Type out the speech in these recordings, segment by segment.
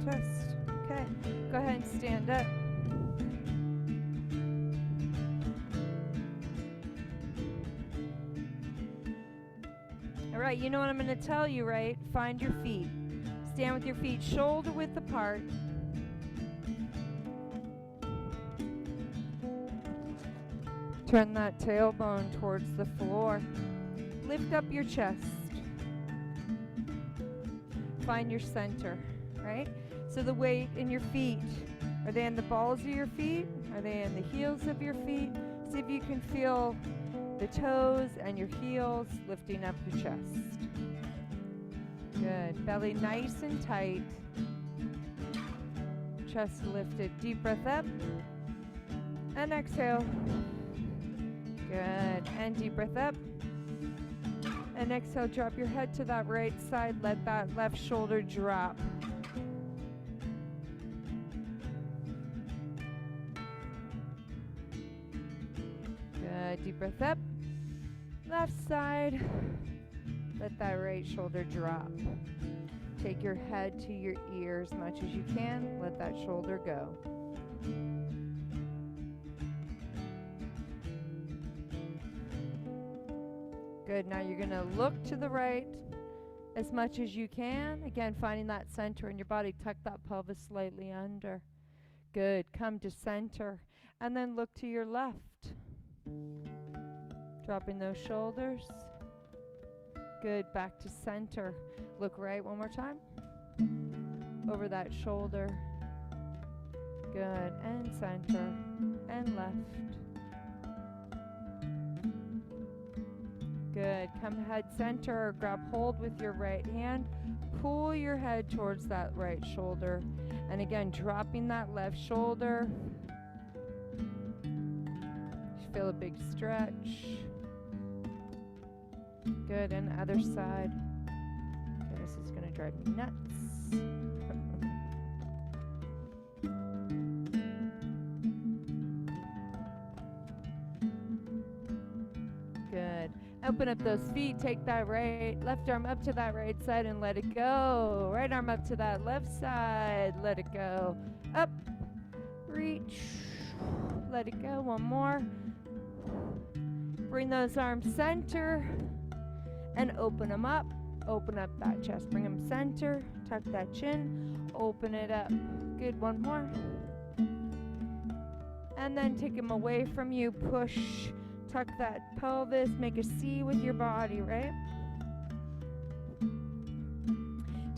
chest. Okay, go ahead and stand up. All right, you know what I'm going to tell you, right? Find your feet. Stand with your feet shoulder width apart. Turn that tailbone towards the floor. Lift up your chest. Find your center, right? So the weight in your feet, are they in the balls of your feet? Are they in the heels of your feet? See if you can feel the toes and your heels lifting up your chest. Good. Belly nice and tight. Chest lifted. Deep breath up. And exhale. Good. And deep breath up. And exhale, drop your head to that right side. Let that left shoulder drop. Good. Deep breath up. Left side. Let that right shoulder drop. Take your head to your ear as much as you can. Let that shoulder go. Good. Now you're going to look to the right as much as you can. Again, finding that center in your body. Tuck that pelvis slightly under. Good. Come to center. And then look to your left. Dropping those shoulders. Good. Back to center. Look right one more time. Over that shoulder. Good. And center. And left. Good. Come head center. Grab hold with your right hand. Pull your head towards that right shoulder. And again, dropping that left shoulder. Feel a big stretch. Good. And the other side. Okay, this is going to drive me nuts. Good. Open up those feet. Take that left arm up to that right side and let it go. Right arm up to that left side. Let it go. Up. Reach. Let it go. One more. Bring those arms center and open them up. Open up that chest. Bring them center. Tuck that chin. Open it up. Good. One more. And then take them away from you. Push. Tuck that pelvis. Make a C with your body, right?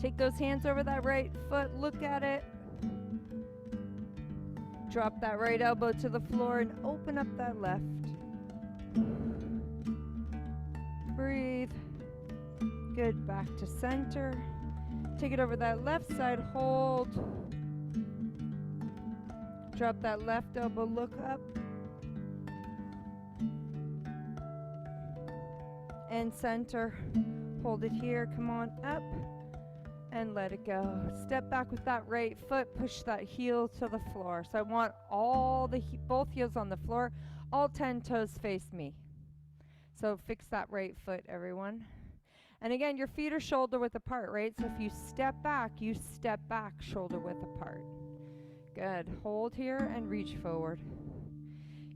Take those hands over that right foot. Look at it. Drop that right elbow to the floor and open up that left. Breathe. Good. Back to center. Take it over that left side. Hold. Drop that left elbow. Look up. And center. Hold it here. Come on up. And let it go. Step back with that right foot. Push that heel to the floor. So I want both heels on the floor. All 10 toes face me. So fix that right foot, everyone. And again, your feet are shoulder width apart, right? So if you step back shoulder width apart. Good. Hold here and reach forward.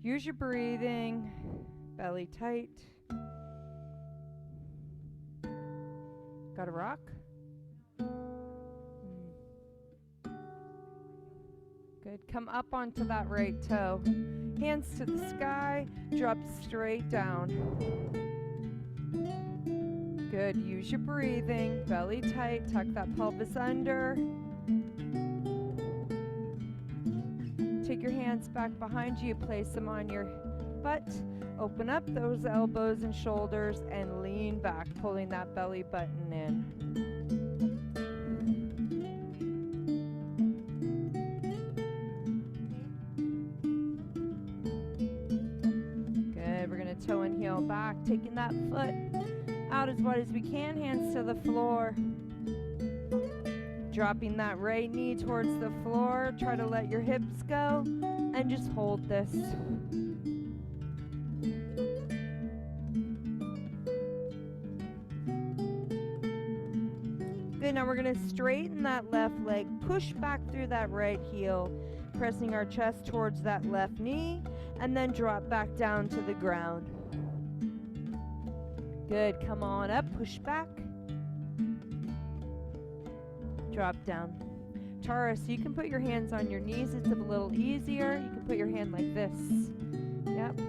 Use your breathing. Belly tight. Got a rock? Good. Come up onto that right toe. Hands to the sky. Drop straight down. Good. Use your breathing. Belly tight. Tuck that pelvis under. Take your hands back behind you. Place them on your butt. Open up those elbows and shoulders and lean back, pulling that belly button in. Good. We're going to toe and heel back, taking that foot out as wide as we can, hands to the floor. Dropping that right knee towards the floor. Try to let your hips go and just hold this. Good, now we're gonna straighten that left leg, push back through that right heel, pressing our chest towards that left knee, and then drop back down to the ground. Good, come on up, push back. Drop down. Tara, so you can put your hands on your knees, it's a little easier. You can put your hand like this. Yep.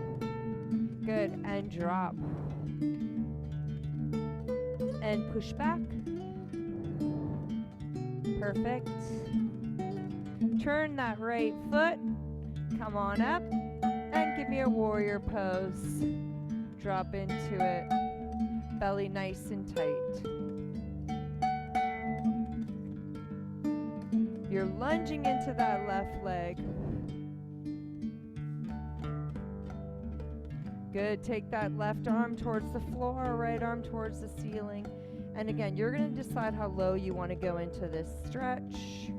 Good, and drop. And push back. Perfect. Turn that right foot. Come on up and give me a warrior pose. Drop into it. Belly nice and tight. You're lunging into that left leg. Good. Take that left arm towards the floor, right arm towards the ceiling. And again, you're going to decide how low you want to go into this stretch.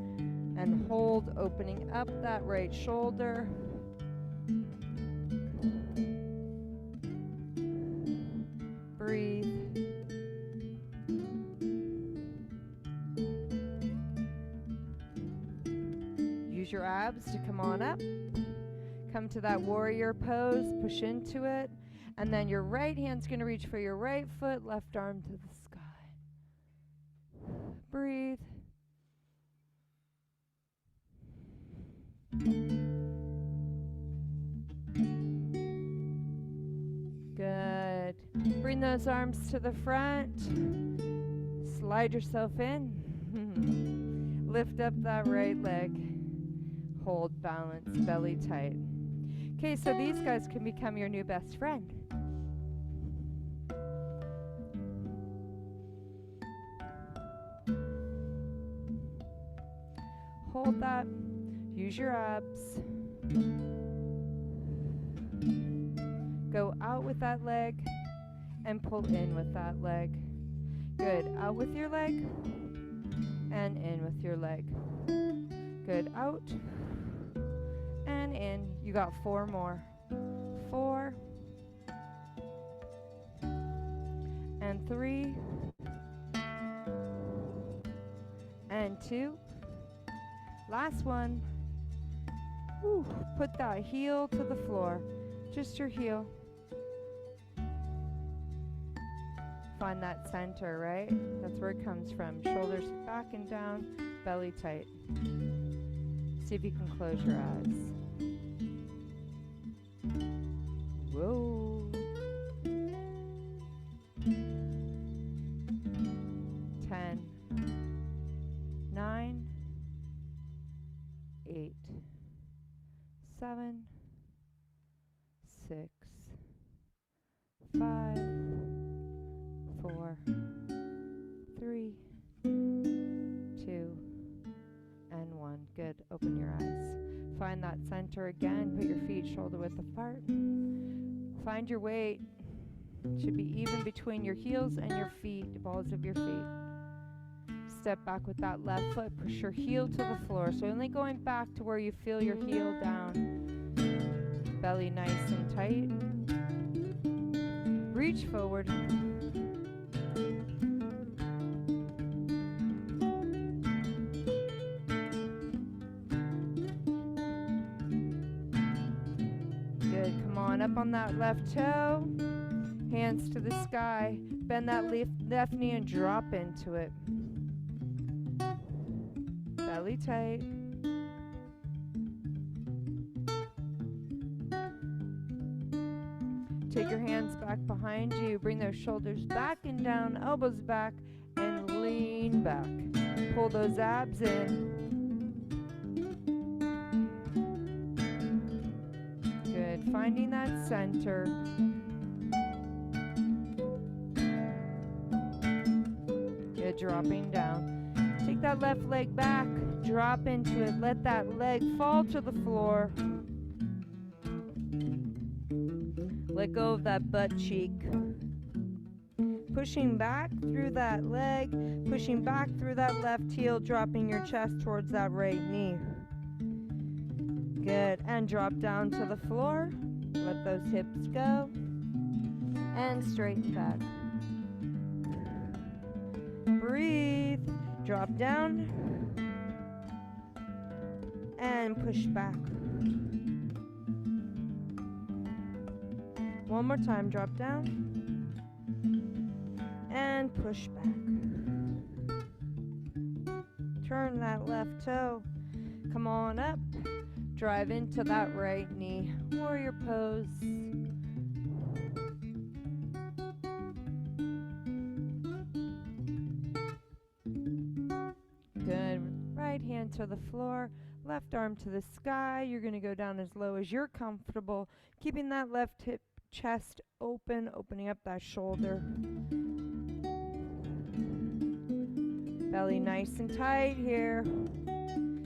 And hold, opening up that right shoulder. Breathe. Use your abs to come on up. Come to that warrior pose, push into it. And then your right hand's going to reach for your right foot, left arm to the sky. Breathe. Good. Bring those arms to the front. Slide yourself in. Lift up that right leg. Hold balance, belly tight. Okay, so these guys can become your new best friend. Hold that. Use your abs. Go out with that leg and pull in with that leg. Good. Out with your leg and in with your leg. Good. Out and in. You got 4 more. 4 and 3 and 2. Last one. Whew. Put that heel to the floor. Just your heel. Find that center, right? That's where it comes from. Shoulders back and down, belly tight. See if you can close your eyes. Whoa. 10, 9, 8, 7, 6, 5, 4, 3, 2, and 1. Good. Open your eyes. Find that center again. Put your feet shoulder width apart. Find your weight. Should be even between your heels and your feet, the balls of your feet. Step back with that left foot. Push your heel to the floor. So only going back to where you feel your heel down. Belly nice and tight. Reach forward. Good. Come on up on that left toe. Hands to the sky. Bend that left knee and drop into it. Belly tight. Take your hands back behind you. Bring those shoulders back and down, elbows back, and lean back. Pull those abs in. Good. Finding that center. Good. Dropping down. Take that left leg back. Drop into it. Let that leg fall to the floor. Let go of that butt cheek. Pushing back through that leg. Pushing back through that left heel. Dropping your chest towards that right knee. Good. And drop down to the floor. Let those hips go. And straighten back. Breathe. Drop down. And push back. One more time, drop down. And push back. Turn that left toe. Come on up. Drive into that right knee. Warrior pose. Good. Right hand to the floor. Left arm to the sky. You're going to go down as low as you're comfortable. Keeping that left hip, chest open, opening up that shoulder. Belly nice and tight here.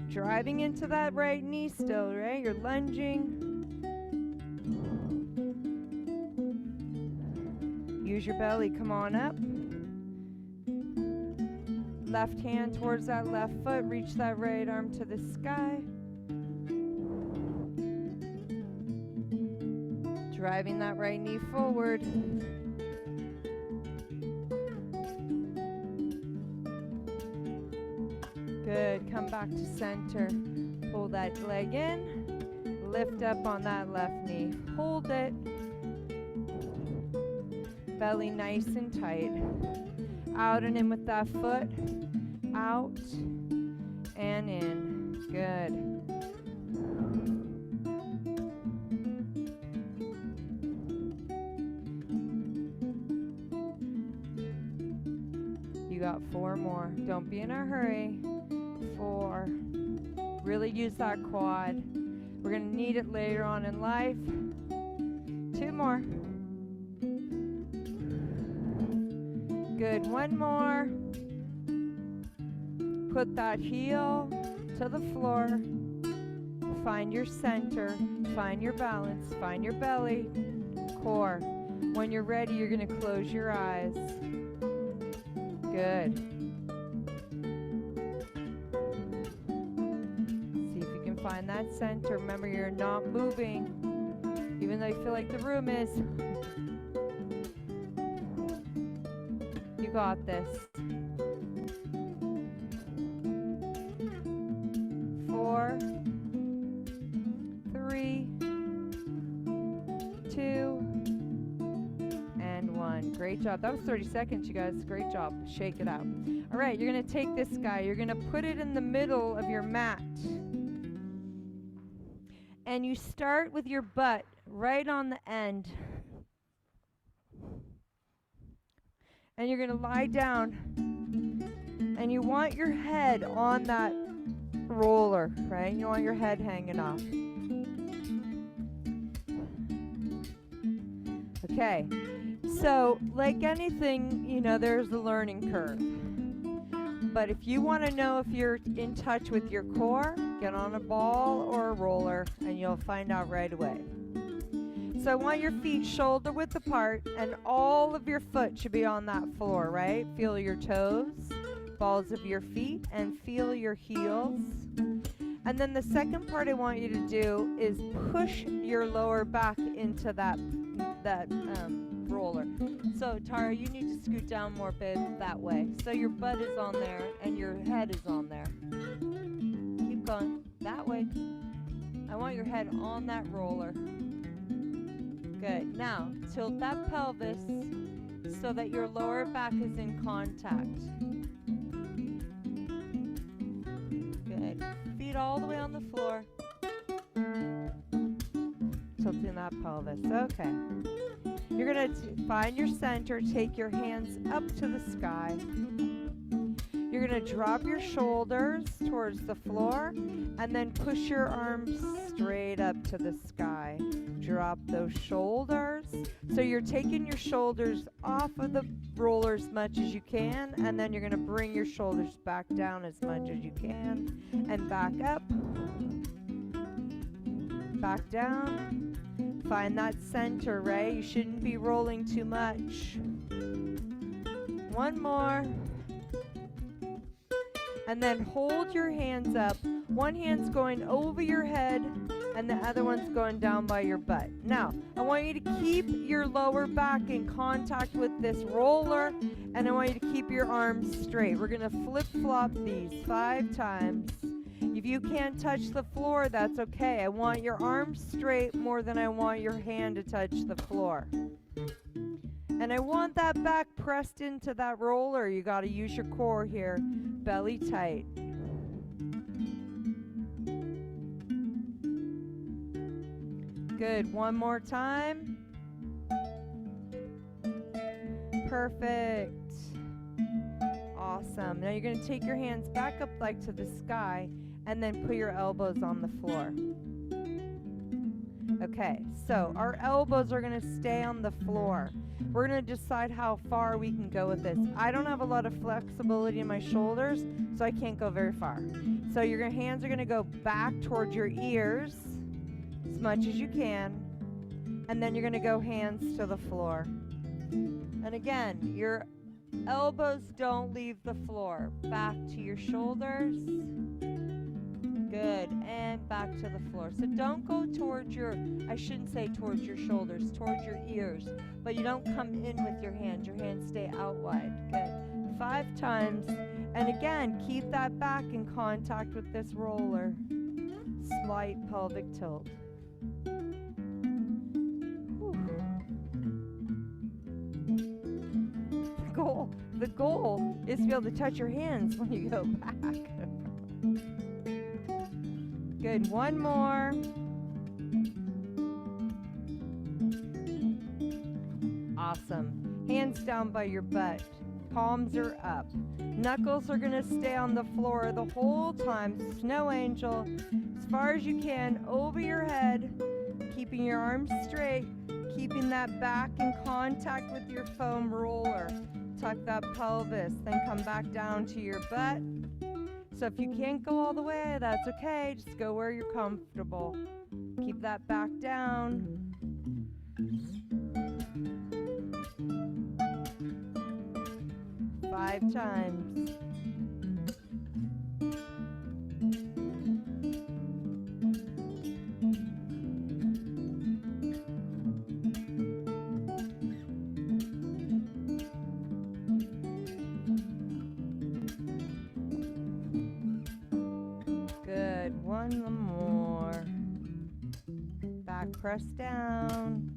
Driving into that right knee still, right? You're lunging. Use your belly, come on up. Left hand towards that left foot, reach that right arm to the sky. Driving that right knee forward. Good, come back to center. Pull that leg in. Lift up on that left knee. Hold it. Belly nice and tight. Out and in with that foot. Out and in. Good. You got 4 more. Don't be in a hurry. 4. Really use that quad. We're going to need it later on in life. 2 more. Good. 1 more. Put that heel to the floor. Find your center. Find your balance. Find your belly. Core. When you're ready, you're going to close your eyes. Good. See if you can find that center. Remember, you're not moving, even though you feel like the room is. You got this. 4, 3, 2, and 1. Great job. That was 30 seconds, you guys. Great job. Shake it out. All right, you're going to take this guy. You're going to put it in the middle of your mat. And you start with your butt right on the end. And you're going to lie down. And you want your head on that roller, right? You want your head hanging off. Okay. So, like anything, you know, there's a learning curve. But if you want to know if you're in touch with your core, get on a ball or a roller, and you'll find out right away. So I want your feet shoulder width apart, and all of your foot should be on that floor, right? Feel your toes, balls of your feet, and feel your heels. And then the second part I want you to do is push your lower back into that roller. So Tara, you need to scoot down more, babe, that way. So your butt is on there and your head is on there. Keep going, that way. I want your head on that roller. Good. Now, tilt that pelvis so that your lower back is in contact. Good. Feet all the way on the floor. Tilting that pelvis. Okay. You're going to find your center. Take your hands up to the sky. You're going to drop your shoulders towards the floor and then push your arms straight up to the sky. Drop those shoulders. So you're taking your shoulders off of the roller as much as you can, and then you're going to bring your shoulders back down as much as you can, and back up, back down. Find that center, right? You shouldn't be rolling too much. 1 more. And then hold your hands up. One hand's going over your head and the other one's going down by your butt. Now, I want you to keep your lower back in contact with this roller, and I want you to keep your arms straight. We're going to flip-flop these 5 times. If you can't touch the floor, that's okay. I want your arms straight more than I want your hand to touch the floor. And I want that back pressed into that roller. You got to use your core here. Belly tight. Good. One more time. Perfect. Awesome. Now you're going to take your hands back up like to the sky and then put your elbows on the floor. Okay, so our elbows are going to stay on the floor. We're going to decide how far we can go with this. I don't have a lot of flexibility in my shoulders, so I can't go very far. So your hands are going to go back towards your ears as much as you can, and then you're going to go hands to the floor. And again, your elbows don't leave the floor. Back to your shoulders. Good, and back to the floor. So don't go towards your, I shouldn't say towards your shoulders, towards your ears, but you don't come in with your hands. Your hands stay out wide. Good. 5 times. And again, keep that back in contact with this roller. Slight pelvic tilt. The goal is to be able to touch your hands when you go back. Good. One more. Awesome. Hands down by your butt. Palms are up. Knuckles are going to stay on the floor the whole time. Snow angel. As far as you can, over your head. Keeping your arms straight. Keeping that back in contact with your foam roller. Tuck that pelvis. Then come back down to your butt. So if you can't go all the way, that's okay. Just go where you're comfortable. Keep that back down. Five times. One more. Back press down.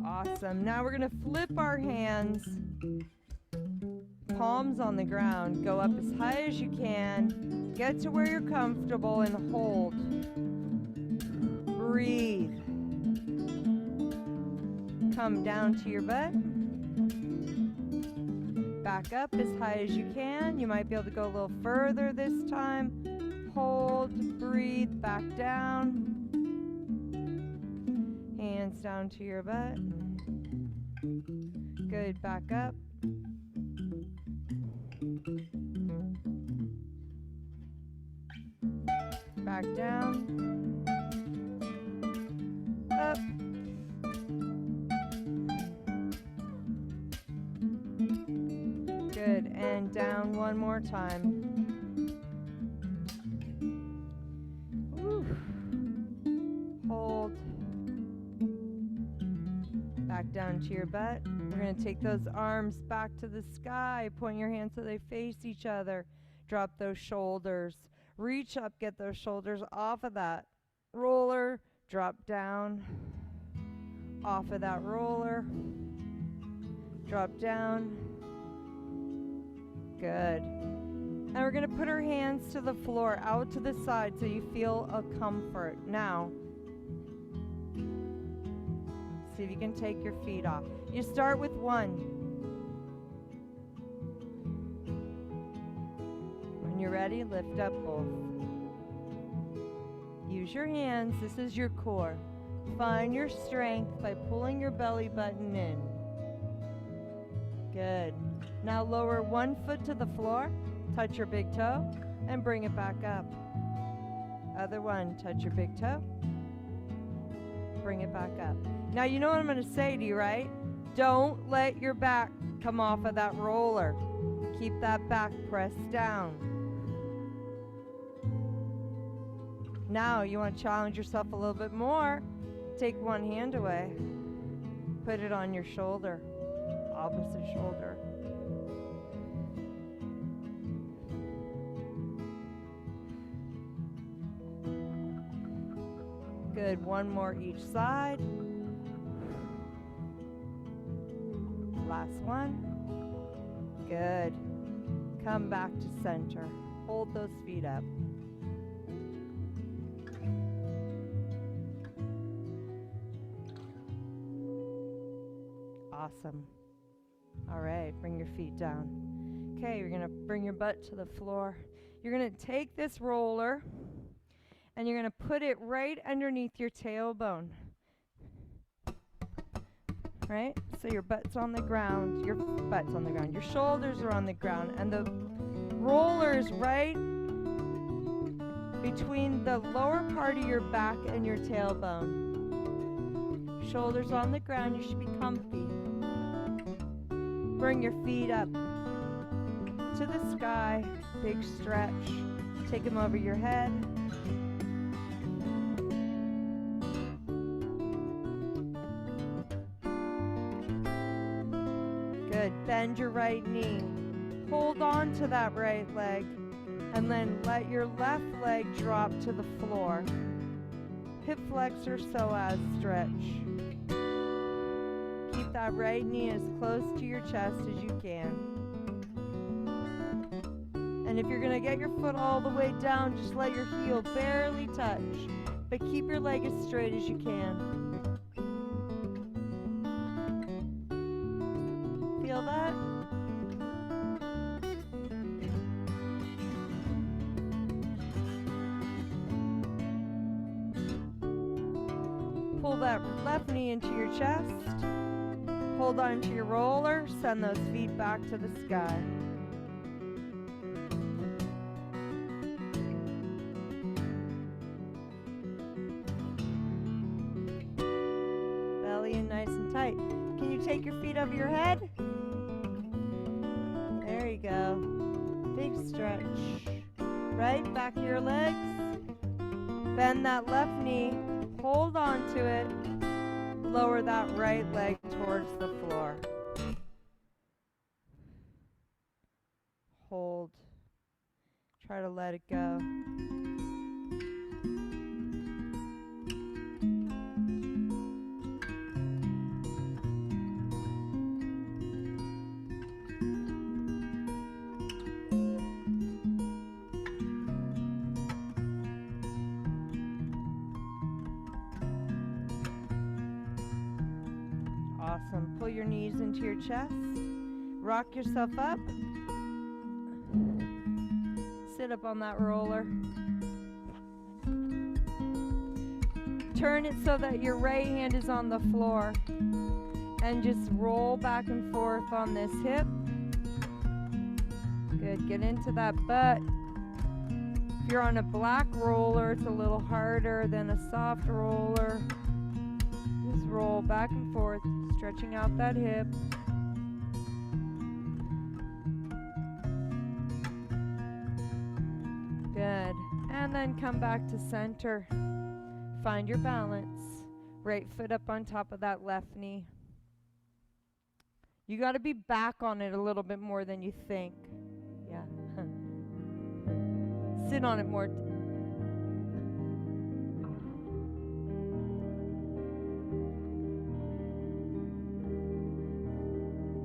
Awesome. Now we're going to flip our hands. Palms on the ground. Go up as high as you can. Get to where you're comfortable and hold. Breathe. Come down to your butt. Back up as high as you can. You might be able to go a little further this time. Hold, breathe, back down. Hands down to your butt. Good, back up. Back down. Up. Good, and down one more time. Woo. Hold. Back down to your butt. We're going to take those arms back to the sky. Point your hands so they face each other. Drop those shoulders. Reach up, get those shoulders off of that roller. Drop down. Off of that roller. Drop down. Good. And we're going to put our hands to the floor, out to the side so you feel a comfort. Now, see if you can take your feet off. You start with one. When you're ready, lift up both. Use your hands. This is your core. Find your strength by pulling your belly button in. Good. Now lower one foot to the floor, touch your big toe, and bring it back up. Other one, touch your big toe, bring it back up. Now you know what I'm going to say to you, right? Don't let your back come off of that roller. Keep that back pressed down. Now you want to challenge yourself a little bit more. Take one hand away. Put it on your shoulder, opposite shoulder. Good, one more each side. Last one. Good. Come back to center. Hold those feet up. Awesome. All right, bring your feet down. Okay, you're gonna bring your butt to the floor. You're gonna take this roller and you're gonna put it right underneath your tailbone. Right? So your butt's on the ground, your shoulders are on the ground, and the roller's right between the lower part of your back and your tailbone. Shoulders on the ground, you should be comfy. Bring your feet up to the sky, big stretch. Take them over your head. Good. Bend your right knee. Hold on to that right leg, and then let your left leg drop to the floor. Hip flexor psoas stretch. Keep that right knee as close to your chest as you can. And if you're going to get your foot all the way down, just let your heel barely touch, but keep your leg as straight as you can. Feel that? Pull that left knee into your chest. Hold on to your roller. Send those feet back to the sky. Belly in nice and tight. Can you take your feet over your head? There you go. Big stretch. Right back of your legs. Bend that left knee. Hold on to it. Lower that right leg towards the floor. Hold. Try to let it go. Awesome. Pull your knees into your chest. Rock yourself up. Sit up on that roller. Turn it so that your right hand is on the floor. And just roll back and forth on this hip. Good. Get into that butt. If you're on a black roller, it's a little harder than a soft roller. Just roll back and forth, stretching out that hip. Good. And then come back to center. Find your balance. Right foot up on top of that left knee. You got to be back on it a little bit more than you think. Yeah. Sit on it more.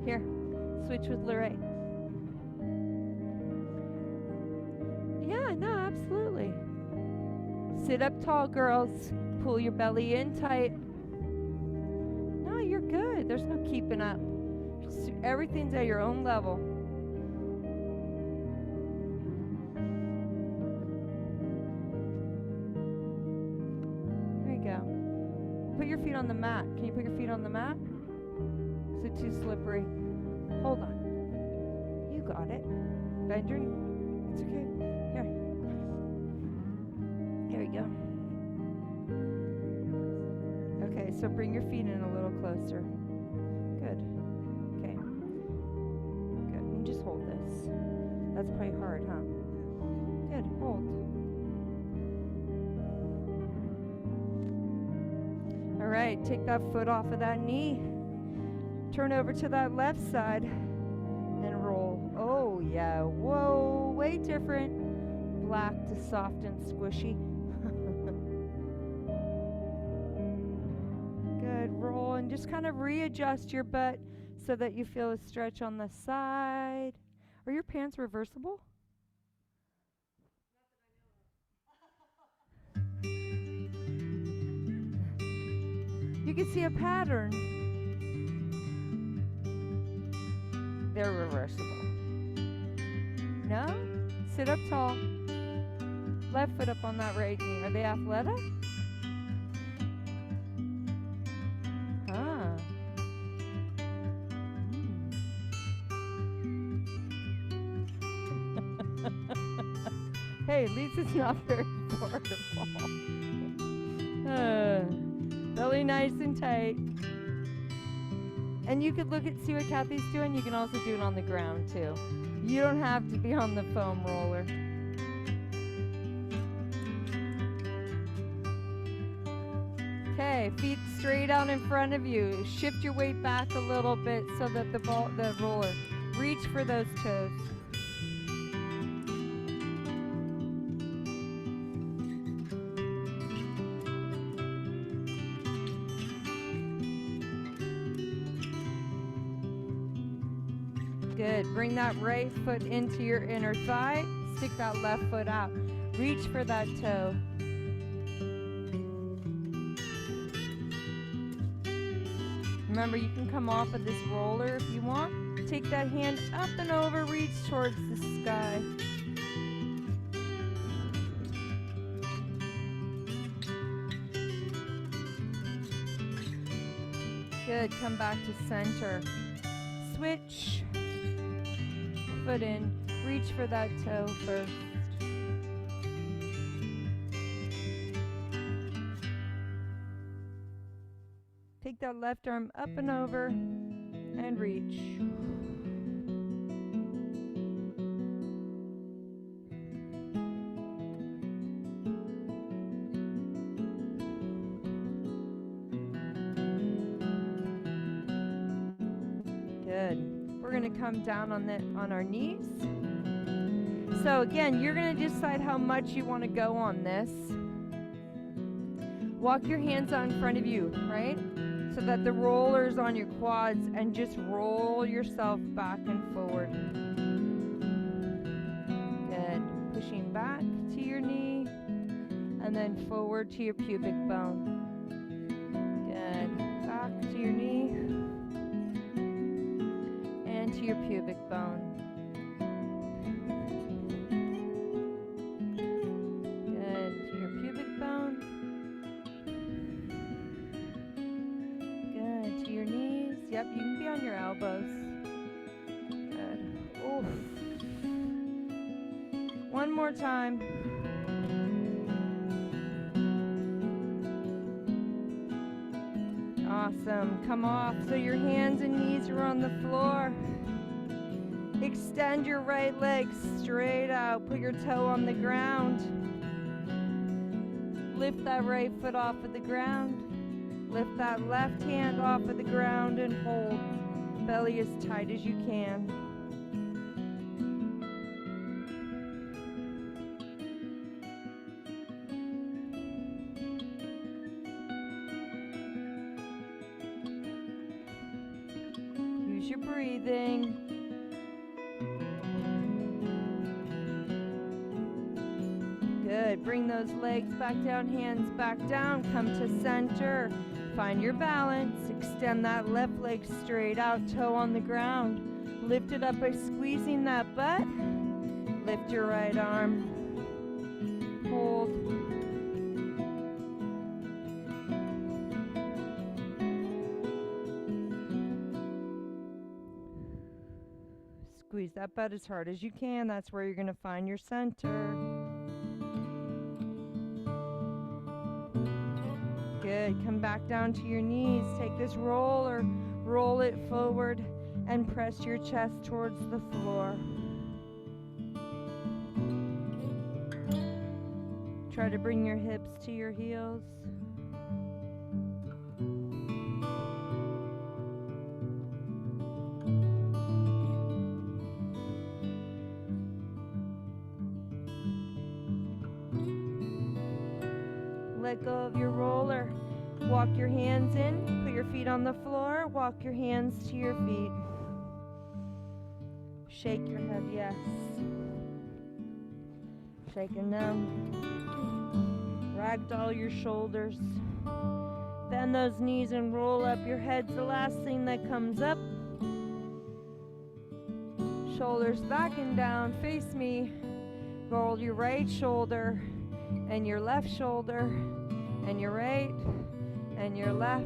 Here, switch with LaRaye. Yeah, no, absolutely. Sit up tall, girls. Pull your belly in tight. No, you're good. There's no keeping up. Just everything's at your own level. There you go. Put your feet on the mat. Can you put your feet on the mat? Is it too slippery? Hold on. You got it. Bend your knee. It's okay. Here. There we go. Okay, so bring your feet in a little closer. Good. That's pretty hard, huh? Good, hold. All right, take that foot off of that knee. Turn over to that left side and roll. Oh yeah, whoa, way different. Black to soft and squishy. Good, roll and just kind of readjust your butt so that you feel a stretch on the side. Are your pants reversible? You can see a pattern. They're reversible. No? Sit up tall. Left foot up on that right knee. Are they athletic? Huh. Hey, at least it's not very far to fall. Belly nice and tight. And you could look at, see what Kathy's doing. You can also do it on the ground too. You don't have to be on the foam roller. Okay, feet straight out in front of you. Shift your weight back a little bit so that the roller, reach for those toes. Good. Bring that right foot into your inner thigh. Stick that left foot out. Reach for that toe. Remember, you can come off of this roller if you want. Take that hand up and over, reach towards the sky. Good. Come back to center. Switch. Foot in. Reach for that toe first. Take that left arm up and over and reach. Good. We're going to come down on our knees. So again, you're going to decide how much you want to go on this. Walk your hands out in front of you, right? So that the roller's on your quads, and just roll yourself back and forward. Good. Pushing back to your knee and then forward to your pubic bone. Good. Back to your knee and to your pubic bone. Good. To your pubic bone. Yep, you can be on your elbows. Good. Oof. One more time. Awesome. Come off so your hands and knees are on the floor. Extend your right leg straight out. Put your toe on the ground. Lift that right foot off of the ground. Lift that left hand off of the ground and hold. Belly as tight as you can. Use your breathing. Good. Bring those legs back down, hands back down. Come to center. Find your balance. Extend that left leg straight out, toe on the ground. Lift it up by squeezing that butt. Lift your right arm. Hold. Squeeze that butt as hard as you can. That's where you're going to find your center. Good. Come back down to your knees. Take this roller, roll it forward, and press your chest towards the floor. Try to bring your hips to your heels. Let go of your roller. Walk your hands in, put your feet on the floor, walk your hands to your feet. Shake your head, yes. Shaking them. Ragdoll your shoulders. Bend those knees and roll up. Your head's the last thing that comes up. Shoulders back and down. Face me. Roll your right shoulder and your left shoulder and your right and your left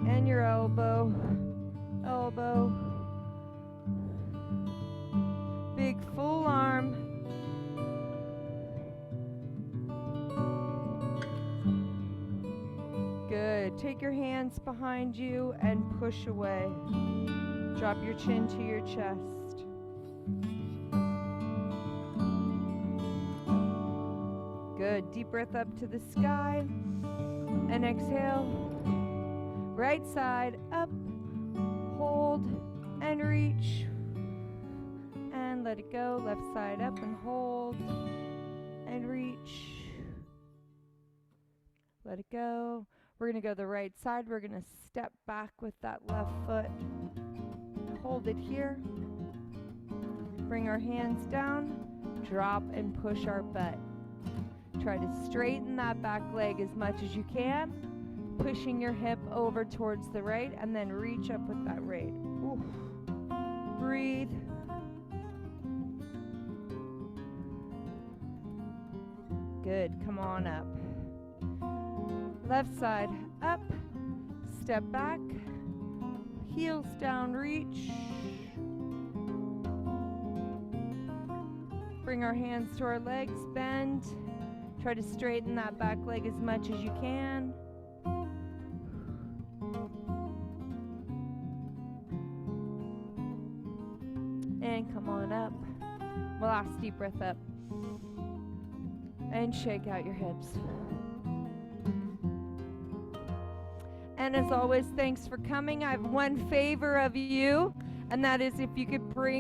and your elbow. Elbow. Big full arm. Good. Take your hands behind you and push away. Drop your chin to your chest. Good. Deep breath up to the sky. And exhale. Right side up. Hold and reach. And let it go. Left side up and hold and reach. Let it go. We're going to go the right side. We're going to step back with that left foot. Hold it here. Bring our hands down. Drop and push our butt. Try to straighten that back leg as much as you can. Pushing your hip over towards the right and then reach up with that right. Oof. Breathe. Good. Come on up. Left side up, step back, heels down, reach. Bring our hands to our legs, bend. Try to straighten that back leg as much as you can. And come on up. Last deep breath up. And shake out your hips. And as always, thanks for coming. I have one favor of you, and that is if you could bring